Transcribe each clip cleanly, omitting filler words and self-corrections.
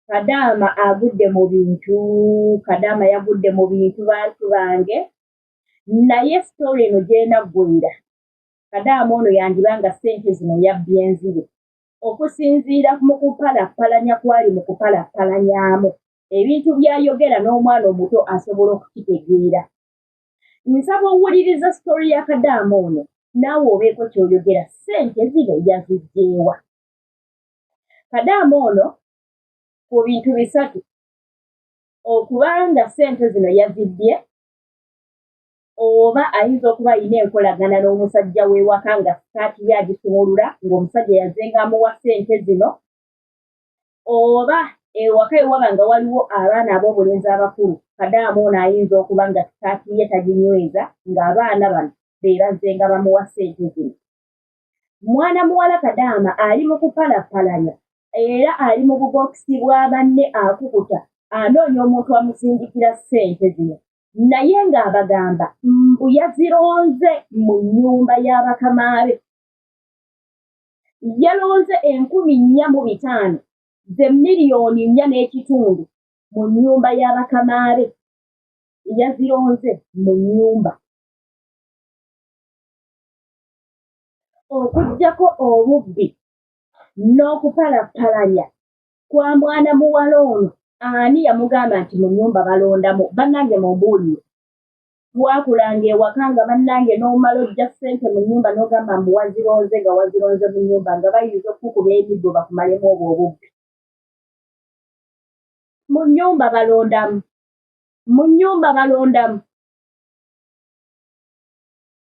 Kadaama agudde mu bintu, Kadaama yagudde mu bintu bantu bange, naye story eno gy'enaggwira. Kadaama ono yandibanga ssente zino yabbye enzibe. Okusinziira mu kupalappalanya kwali mu kupalappalanyamu. Ebintu by'ayogera n'omwana omuto asobola okukitegeera. Nsaba owuliriza story ya Kadaama ono, naawe obeeko ky'oyogera, ssente zino yaziggyeewa. Kadaama ono ku bintu bisatu. Okubanga ssente zino yazibbye, oba ayinza okuba alina enkolagana n'omusajja w'ewaka nga sitaati ye agisumulula ng'omusajja yazenga amuwa ssente zino, oba ewaka ewaba nga waliwo abaana ab'obulenzi abakulu, Kadaama ono ayinza okuba nga sitaati ye taginyweza ng'abaana bano be bazenga bamuwa ssente zino. Mwana muwala Kadaama ali mu kupalappalanya era ali mu bubokisi bwa banne akukuta anoonya omuntu amusindikira ssente zino. Naye ng'abagamba mbu yazironze mu nnyumba y'abakamaabe. Yalonze 4,400 ze miliyoni 4.5 mu nnyumba y'abakamaabe. Yazironze mu nnyumba. Okuggyako obubbi n'okupalappalanya kwa mwana muwala ono, ani yamugamba nti mu nnyumba balondamu? Bannange mumbuulire. Twakulanga ewaka nga bannange n'omala ojja ssente mu nnyumba n'ogamba mbu wazironze nga wazironze mu nnyumba nga bayinza okukuba emiddo bakumalemu obwo obubbi. Mu nnyumba balondamu. Mu nnyumba balondamu.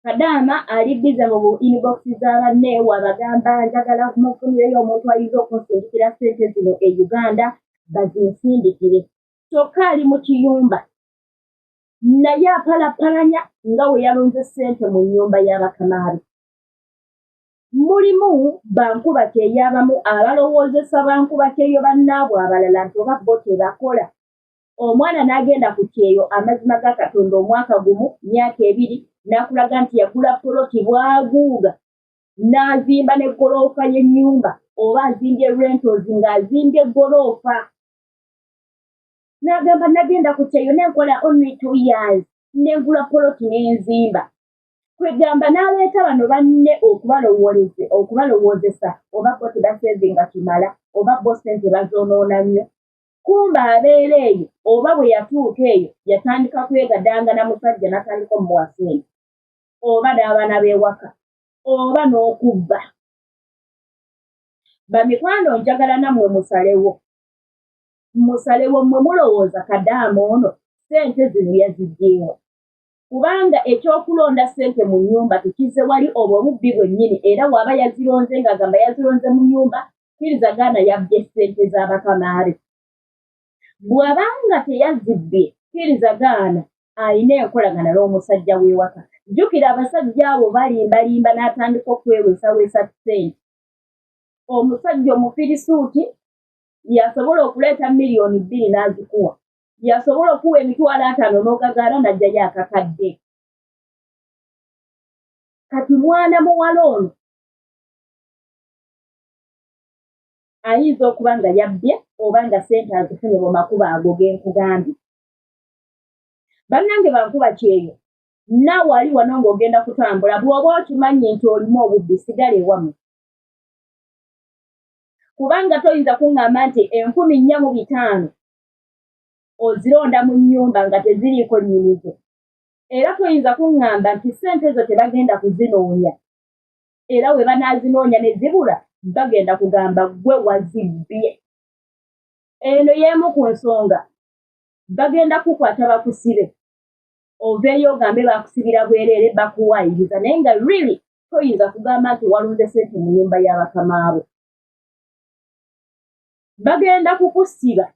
Kadaama ali bize mu inbox z'abanne wabagamba njagala kumufunireyo omuntu ayinza okunsindikira ssente zino e Uganda bazinsindikire. Kyokka ali mu kiyumba. Naye apalappalanya nga we yalonze ssente mu nnyumba y'abakamaabe. Mulimu bankubate ey'abamu abalowoozesa bankubate eyo bannaabwe abalala nti oba bo tebakola. Omwana n'agenda ku kyeyo amazima ga Katonda omwaka gumu, myaka 2, n'akulaga nti yagula poloti bwaguuga, n'azimba n'eggoloofa y'ennyumba, oba azimbye rentals ng'azimbye eggoloofa. N'agamba nagenda ku kyeyo n'enkola only 2 years, n'engula poloti n'enzimba. Kwegamba n'aleeta bano banne okubalowoozesa oba bo tebasevinga kimala, oba bo ssente bazoonoona nnyo. Kumba abeera eyo, oba bwe yatuuka eyo, yatandika kwegadanga na musajja n'atandika omuwa ssente, oba n'abaana b'ewaka, oba n'okubba. Bamikwano njagala nammwe musalewo. Musalewo mmwe mulowooza Kadaama ono ssente zino yaziggyeewa. Kubanga ekyokulonda ssente mu nnyumba tukize wali obwo bubbi bwennyini, era waba yazironze ng'agamba yazironze mu nnyumba, kkirizagaana yabbye ssente z'abakamaabe. Bw'abanga teyazibbye, kkirizagaana alina enkolagana n'omusajja w'ewaka. Jjukira abasajja abo balimbalimba n'atandika okweweesaweesa ssente. Omusajja omufirisuuti yasobola okuleeta miliyoni 2 n'azikuwa. Yasobola okuwa emitwalo 5 n'ogagaana n'ajjayo akakadde. Kati mwana muwala ono ayinza okuba nga yabbye oba nga ssente azifunye mu makubo ago ge nkugambye. Bannange bankuba kyeyo, naawe ali wano ng'ogenda kutambula, bw'oba okimanyi nti olimu obubbi sigala ewammwe. Kubanga toyinza kuŋŋamba nti 4,400 ozironda mu nnyumba nga teziriiko nnyinizo. Era toyinza kuŋŋamba nti ssente ezo tebagenda kuzinoonya. Era we banaazinoonya ne zibula, bagenda kugamba ggwe wazibbye. Eno y'emu ku nsonga. Bagenda kukwata bakusibe. Oveeyo ogambe bakusibira bwereere bakuwaayiriza. Naye nga really toyinza kugamba nti walunze ssente mu nnyumba y'abakamaabo. Bagenda kukusiba.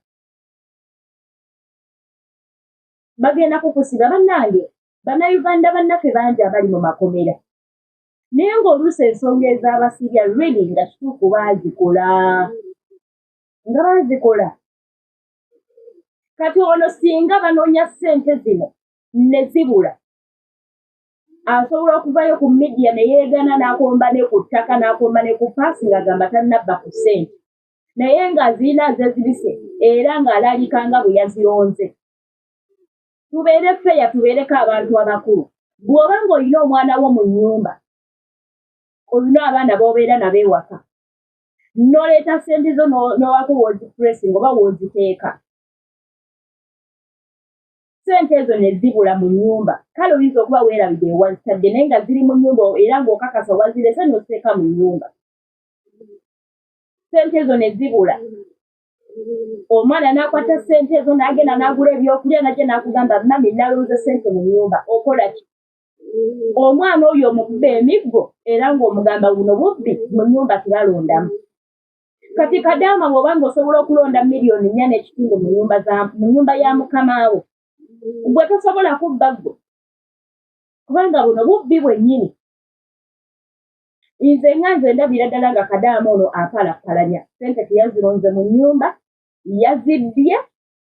Bagenda kukusiba bannange. Bannayuganda bannaffe bangi abali mu makomera. Naye ng'oluusi ensonga ez'abasibya really nga kituufu baazikola. Nga baazikola. Kati ono singa banoonya ssente zino ne zibula, asobola okuvayo ku media ne yeegana n'akomba ne ku ttaka n'akomba ne ku paasi ng'agamba tannabba ku ssente. naye nga zina zezibise era ng'alaalikanga bwe yazironze. Tubeere feya, tubeereko abantu abakulu. Bw'oba ng'olina omwana wo mu nnyumba, olina abaana b'obeera nabo ewaka, n'oleeta ssente zo n'owaka woozipuresinga oba wooziteeka, ssente ezo ne zibula mu nnyumba, kale oyinza okuba weerabidde ewazitadde naye nga ziri mu nnyumba era ng'okakasa wazirese n'oziteeka mu nnyumba. Ssente ezo ne zibula. Omwana n'akwata ssente ezo n'agenda n'agula ebyokulya najja n'akugamba mami nalonze ssente mu nnyumba, okola ki? Omwana oyo omukubba emiggo era ng'omugamba buno bubbi mu nnyumba tebalondamu. Kati Kadaama bw'oba ng'osobola okulonda $4.5 million mu nnyumba ya mukama wo, gwe tosobola kubba ggo kubanga buno bubbi bwennyini. Nze ndabira ddala nga Kadaama ono apalapalanya, ssente teyazironze mu nnyumba, yazibbye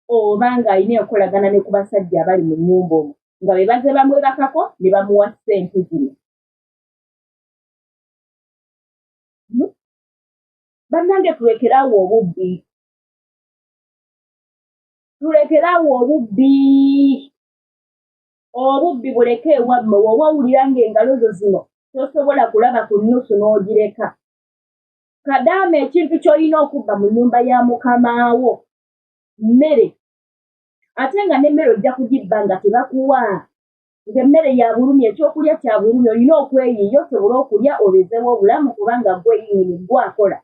oba ng'alina enkolagana ne ku basajja abali mu nnyumba omwo nga be baze bamwebakako ne bamuwa ssente zino. Bannange tulekeraawo obubbi. Tulekeraawo obubbi. Obubbi buleke ewammwe woba owulira ng'engalo zo zino tosobola kulaba ku nnusu n'ogireka. Kadaama ekintu ky'olina okubba mu nnyumba ya mukama wo mmere. Ate nga n'emmere ojja kugibba nga tebakuwa. Ng'emmere ya bulumi, ekyokulya kya bulumi, olina okweyiiya osobole okulya olezeewo obulamu kubanga gwe yennyini gwakola.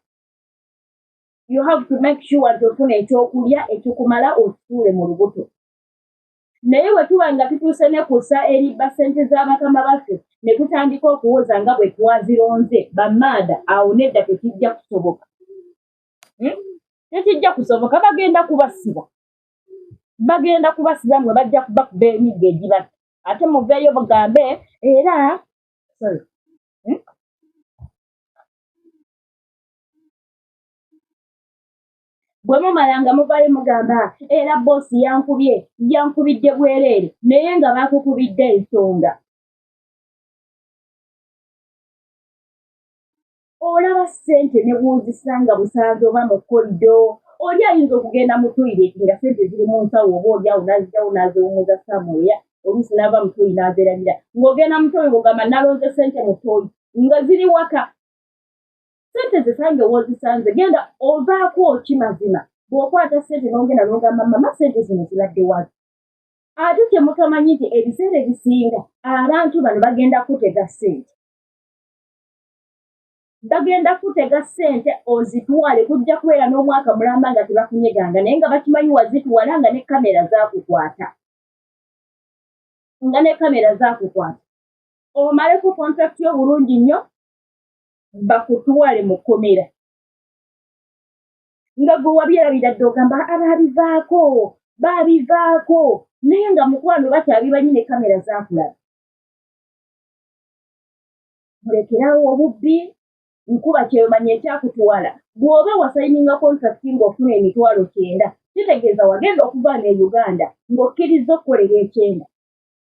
You have to make sure nti ofuna ekyokulya ekikumala okituule mu lubuto. Naye bwe tuba nga tutuuse ne kussa eribba ssente z'abakama baffe ne tutandika okuwoza nga bwe twazironze bamaada, awo nedda tekijja kusoboka. Tekijja kusoboka, bagenda kubasiba. Bagenda kubasiba mwe bajja kubakuba emiggo egibatta. Ate muveeyo bugambe era bwe mumalanga muvaayo mugamba era boosi yankubidde bwereere naye nga baakukubidde ensonga. Olaba ssente ne bw'ozisanga busanze oba mu kolido, oli ayinza okugenda mu toyireti nga ssente ziri mu nsawo oba oliawo n'azijjawo n'aziwumuza samuya, oluusi n'ava mu toyi n'azerabira. Ng'ogenda mu toyi ng'ogamba nalonze ssente mu toyi nga ziri waka. Ssente zisange w'ozisanze genda ovaako ki mazima. Bw'okwata ssente n'ogenda n'ogamba mama ssente zino zibadde waki. Ate kyemutamanyi nti ebiseera ebisinga abantu bano bagenda kutega ssente. Bagenda kutega ssente ozitwale kujja kubeera n'omwaka mulamba nga tebakunyeganga naye nga bakimanyi wazitwala nga ne kamera zaakukwata. Omaleko kontrakiti obulungi nnyo bakutwale mu kkomera. Nga gwe wabyerabira dde ogamba baabivaako naye nga mukwano bakyabimanyi ne kamera zaakulaba. Mulekerawo obubbi. Nkuba kyemanya ekyakutwala. Bw'oba wasayininga kontrakiti ng'ofuna $9,000, kitegeeza wagenda okuva ne Uganda ng'okkiriza okukolera $9,000.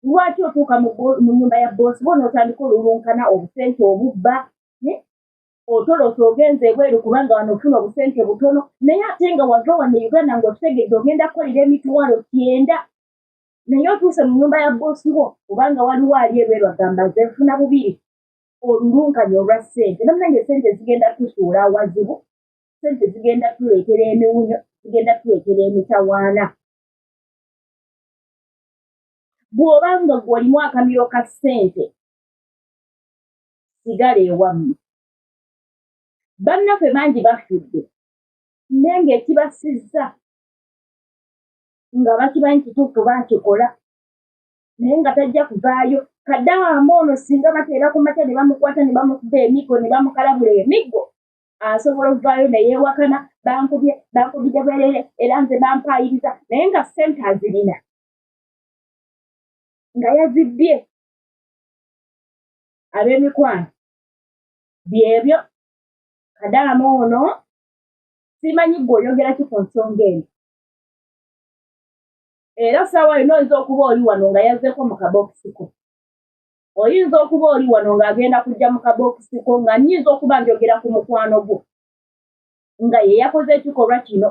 Lwaki otuuka mu nnyumba ya boosi bo n'otandika olulunkana obusente obubba? Otolosa ogenze ebweru kubanga wano ofuna obusente butono naye ate nga wava wano e Uganda ng'okitegedde ogenda kukolera $9,000. Naye otuuse mu nnyumba ya boosi wo kubanga waliwo ali ebweru agamba nze nfuna $2,000. Olulunkanya olwa ssente. Namunange ssente zigenda tusuula awazibu, ssente zigenda tuleetera emiwunyo, zigenda tuleetera emitawaana. Bw'oba nga gw'olimu akamiro ka ssente, sigala ewammwe. Bannaffe bangi bafudde naye ng'ekibasizza nga bakimanyi kituufu baakikola naye nga tajja kuvaayo. Kadaama ono singa bateera ku makya ne bamukwata ne bamukuba emiggo ne bamukalabula emiggo, asobola okuvaayo ne yeewakana bankubidde bwereere era nze bampaayiriza naye nga ssente azirina nga yazibbye. Ab'emikwano byebyo. Kadaama ono simanyi gwe oyogera ki ku nsonga eno. Era ssaawa yonna oyinza okuba oli wano nga yazzeeko mu kabookisiko. Oyinza okuba oli wano ng'agenda kujja mu kabookisiko nga nnyinza okuba njogera ku mukwano gwo. nga ye yakoze ekikolwa kino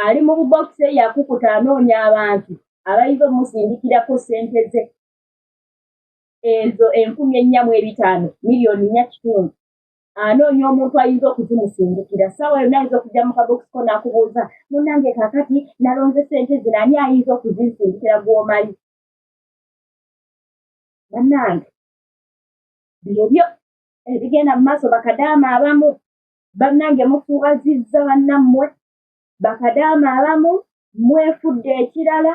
ali mu bubokisi yakukuta anoonya abantu abayinza omusindikirako ssente ze ezo 4,500,000 miliyoni 4.5 anoonya omuntu ayinza okuzimusindikira ssaawa yonna ayinza okujja mu kabokisi ko n'akubuuza munnange kaakati nalonze ssente zino ani ayinza okuzinsindikira gw'omali bannange byebyo ebigenda mu maaso bakadaama abamu bannange mufuwazizza bannammwe bakadaama abamu mwefudde ekirala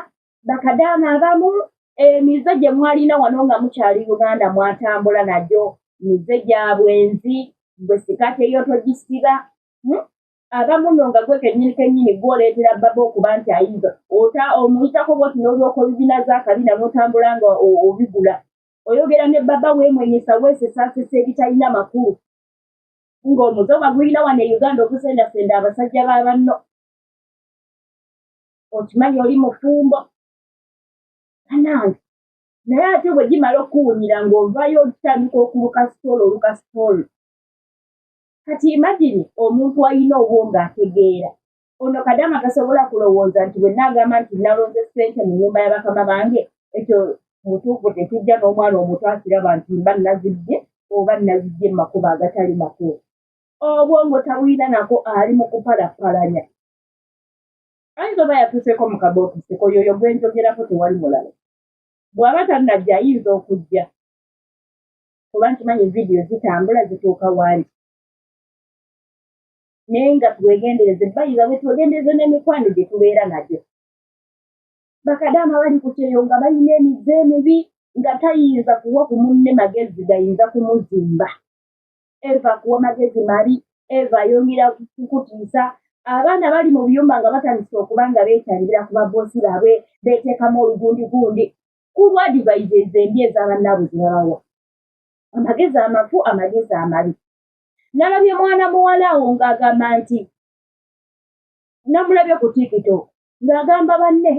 bakadaama abamu emize gye mwalina wano nga mukyali Uganda mwatambula nagyo mize gya bwenzi bwe sikate eyo togisiba abamu nno nga gwe kennyini gw'oleetera baba okuba nti ayinza omuyitako bwoti n'olyoka bibina z'akabina n'otambula nga obigula oyogera ne baba weemwenyesa weesesasesa ebitalina makulu ng'omuze bagulina wano e Uganda ogusendasenda abasajja b'abanno okimanyi oli mufumbo anange naye ate bwe gimala okuwunyira ng'ovayo otandika okuluka sitoolo kati imagine omuntu ayina obwo ng'ategeera ono kadaama tasobola kulowooza nti bwe naagamba nti nalonze ssente mu nnyumba y'abakama bange ekyo mutuufu tekijja n'omwana omuto akiraba nti mba nazijje oba nazijje mu makubo agatali makulu obwongo tabuyina nako ali mu kupalapalanya ayinza oba yatuuseko mu kabokisi koyoyo gwe njogerako tewali mulala bw'aba tannajja ayinza okujja kuba nkimanyi vidiyo zitambula zituuka waali naye nga twegendereze bayiza bwe twegendereze n'emikwano gye tubeera nagyo bakadaama bali ku kyeyo nga balina emize emibi nga tayinza kuwa ku munne magezi gayinza kumuzimba eva kuwa magezi mabi eva ayongera kukutiisa abaana bali mu buyumba nga batandise okuba nga beetangira ku baboosi baabwe beeteekamu olugundigundi kulwa adivayizeza embi ez'abannaabwe zibabawa amagezi amafu amagezi amabi nalabye mwana muwala awo ng'agamba nti namulabye ku TikTok ng'agamba banne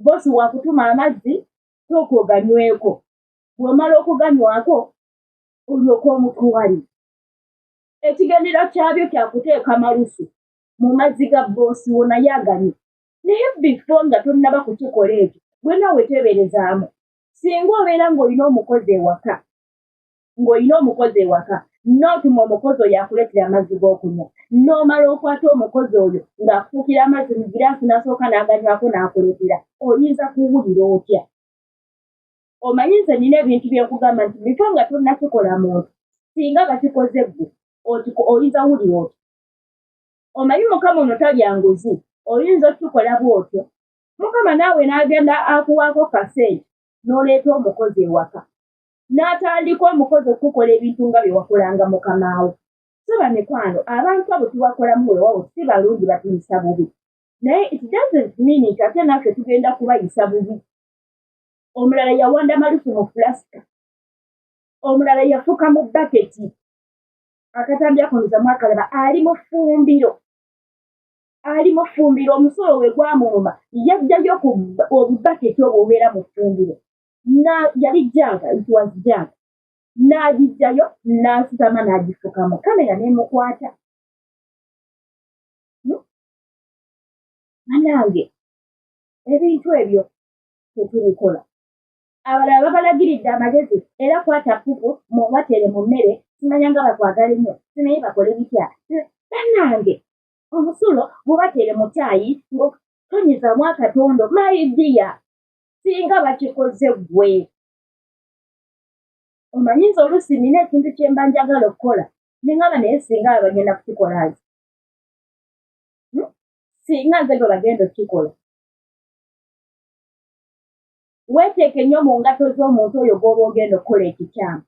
boosi wakutuma amazzi sooka oganyweko bw'omala okuganywako olyoka omutwalire ekigendera kyabyo kyakuteeka malusu mu mazzi ga boosi wo naye aganywe naye bifo nga tonnaba kukikola ekyo gwe naawe teeberezaamu singa obeera ng'olina omukozi ewaka n'otuma omukozi oyo akuleetera amazzi g'okunywa n'omala okwata omukozi oyo ng'akufuukira amazzi mu giraasi n'asooka n'aganywako n'akuleetera oyinza kuwulira otya omanyi nze nina ebintu byekugamba nti bifo nga tonnakikola muntu singa bakikoze ggwe oyinza wulira otya omanyi mukama ono talya nguzi oyinza okukikola bw'otyo mukama naawe n'agenda akuwaako kasente n'oleeta omukozi ewaka n'atandika omukozi okukola ebintu nga bye wakolanga mukamaawo soba mikwano abantu abo tubakolamu weewaawo si balungi batuyisa bubi naye it doesn't mean nti ate naffe tugenda kubayisa bubi omulala yawanda malusu mu fulasika omulala yafuka mu baketi akatambya kunuzamu akalaba ali mu ffumbiro omusolo we gwamuluma yajjayo ku obubaketi obwo obeera mu ffumbiro yali jjanga it was jjanga n'agijjayo n'asitama n'agifukamu kamera n'emukwata anange ebintu ebyo tetubikola abalala babalagiridde amagezi era kwata pupu mubatere mu mmere simanya nga bakwagala ennyo simanyi bakole bitya bannange omusulo gubatere mu caayi tonyizamu akatondo maidiya singa bakikoze ggwe omanyi nze oluusi nina ekintu kye mba njagala okukola nengaba naye singa bagenda kukikola nze singa nze gwe bagenda okukikola weeteeke nnyo mu ngato z'omuntu oyo gw'oba ogenda okukola ekikyamu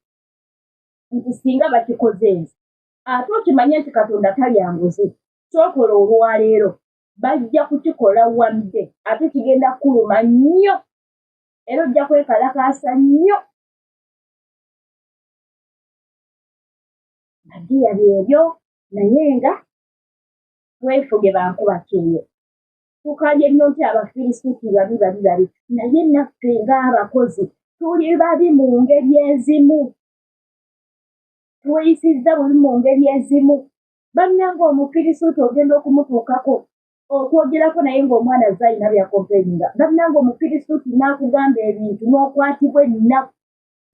nti singa bakikoze nze ate okimanye nti katonda talya nguzi kyokola olwaleero bajja kukikola wadde ate kigenda kuluma nnyo era ojja kwekalakaasa nnyo magiya byebyo naye nga twefuge bankuba keeyo tukaalye nnyo nti abafirisuuti babi naye naffe ng'abakozi tuli babi mu ngeri ezimu tuyisizza bubi mu ngeri ezimu bannange omukirisuuti ogenda okumutuukako okwogerako naye ng'omwana azze alina byakompeyinga bannange omukirisuuti n'akugamba ebintu n'okwatibwa ennaku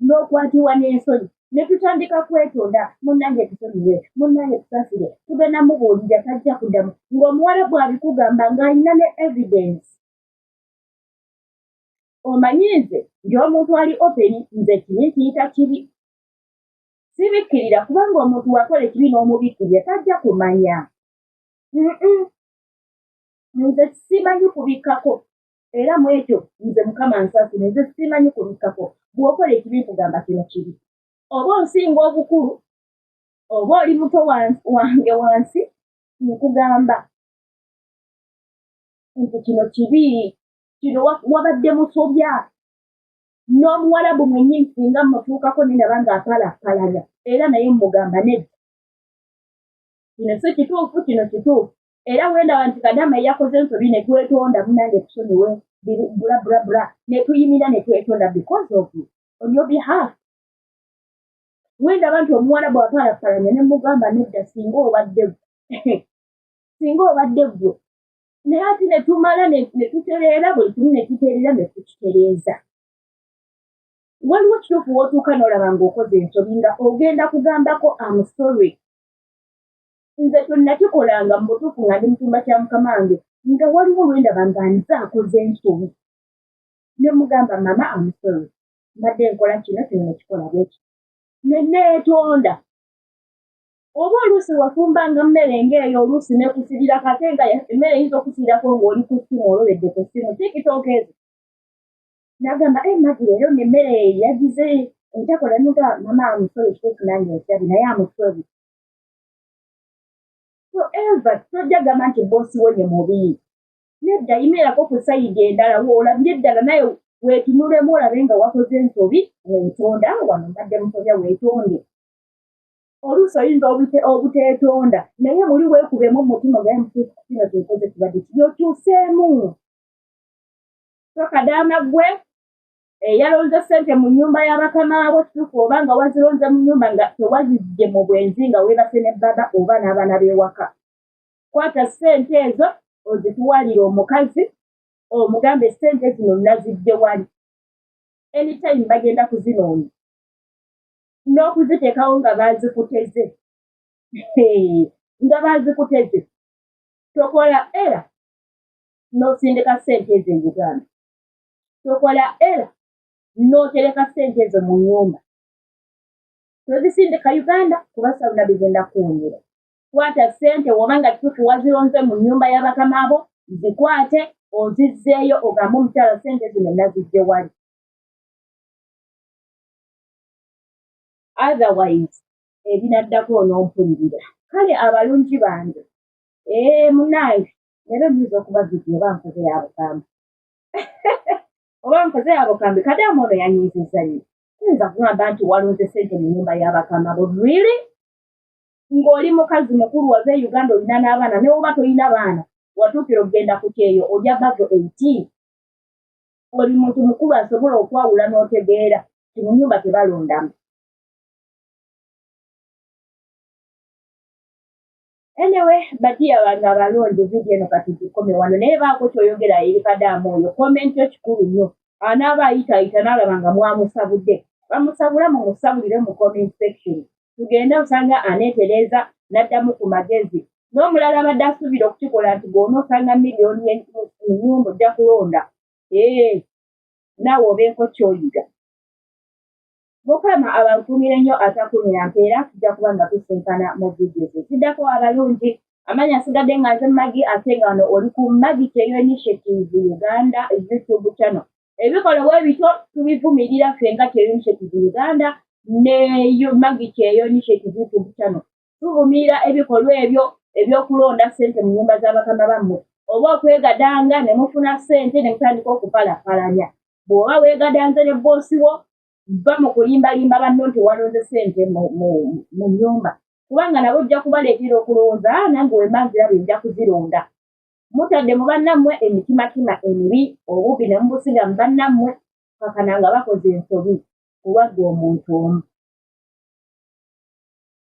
n'okwatibwa n'ensonyi ne tutandika kwetonda munnange tusonyiwe munnange tusasire tugenda mubuulira tajja kuddamu ng'omuwala bw'abikugamba ng'alina ne evidence omanyi nze nti omuntu ali openi nze kibi kiyita kibi sibikkirira kubanga omuntu wakola ekibi n'omubikkirira tajja kumanya nze simanyi kubikkako era mu ekyo nze mukama nsasire nze simanyi kubikkako bw'okola ekibi nkugamba kino kibi oba onsinga obukulu oba oli muto wange wansi nkugamba nti kino kibi kino wabadde musobya n'omuwalabu mwennyini singa mutuukako nenaba ng'apalapalanya era naye mugamba nedda kino si kituufu kino kituufu era wendaba nti kadama eyakoze ensobi ne twetonda munange tusonyiwe bula ne tuyimira ne twetonda because of you on your behalf wendaba nti omuwalabu apalapalanya ne mugamba nedda singa obadde gwe naye ati ne tumala ne tutereera buli kimu ne tutereera ne tukitereeza waliwo kituufu w'otuuka n'olaba ng'okoze ensobi nga ogenda kugambako I'm sorry nze tonnakikolanga mu butuufu nga ndi mu kyumba kya mukama wange nga waliwo lwendaba nga nze akoze ensobi ne mugamba mama I'm sorry mbadde nkola kino nekikola bweki ne neetonda oba oluusi wafumbanga mmere ng'eyo oluusi nekusirira kate nga emmere eyinza okusirirako ng'oli ku ssimu olobedde ku ssimu tikitoka ezo nagamba magi leero nemmere yagize ntakola nuga mama amusole kituufu nange nsabi naye amusobi so eva tojja gamba nti boosi wo ye mubi nedda yimirako ku sayidi endala olabire eddala naye weetunulemu olabe nga wakoze ensobi weetonda wano mbadde musobya weetonde oluusi oyinza obuteetonda naye muli weekubemu mu mutima gaye mutuufu kino twekoze kibadde kibyokyuseemu so kadaama gwe yalonze ssente mu nnyumba y'abakamaabo kituufu oba nga wazironze mu nnyumba nga tewazijje mu bwenzi nga weebase ne baba oba n'abaana b'ewaka kwata ssente ezo ozituwalire omukazi omugambe ssente zino nazijje wali anytime bagenda kuzinoonya n'okuziteekawo nga baazikuteze tokola era n'osindika ssente ezo e Uganda tokola era n'otereka ssente ezo mu nnyumba tozisindika Uganda kuba sabuna bigenda kuwunyira kwata ssente woba nga kituufu wazironze mu nnyumba y'abakamaabo zikwate ozizzeeyo ogambe omukyala ssente zino nazijje wali otherwise ebinaddako onompulirira kale abalungi bange munaaye leero nyiza okuba vidiyo oba nkoze yabukambi oba nkoze yabukambi kadamu ono yanyiizizza nnyo tuyinza kugamba nti walonze ssente mu nnyumba y'abakamaabo really ng'oli mukazi mukulu wava e Uganda olina n'abaana ne oba tolina baana watuukira okugenda ku kyeyo olya bago 18 oli muntu mukulu asobola okwawula n'otegeera ti mu nnyumba tebalondamu anyway batiya bange abalonzi vidiyo eno kati tukome wano naye baako kyoyogera eri kadaamu oyo komenti yo kikulu nnyo anaaba ayitaayita n'alaba nga mwamusabudde bamusabula mumusabulire mu comment section tugende osanga aneetereza n'addamu ku magezi n'omulala abadde asuubira okukikola nti gw'onoosanga miliyoni ennyumba ojja kulonda naawe obeeko kyoyiga mukama abankumire nnyo atakumira mpeera tujja kuba nga tusinkana mu vidiyo ze ziddako abalungi amanya asigadde nga nze magi ate nga wano oli ku Magi Kyeyo Initiative Uganda YouTube channel ebikolwa ebito tubivumirira ffe nga Kyeyo Initiative Uganda ne Magi Kyeyo Initiative YouTube channel tuvumirira ebikolwa ebyo ebyokulonda ssente mu nnyumba z'abakama bammwe oba okwegadanga ne mufuna ssente ne mutandika okupalapalanya bw'oba weegadanze ne boosi wo ba mu kulimbalimba banno nti walonze ssente mu nnyumba kubanga nabo ojja kubaleetera okulowooza nange wemanziraba ejja kuzironda mutadde mu bannammwe emitimakima emibi obubi ne mubusiga mu bannammwe kakana nga bakoze ensobi kulwadde omuntu omu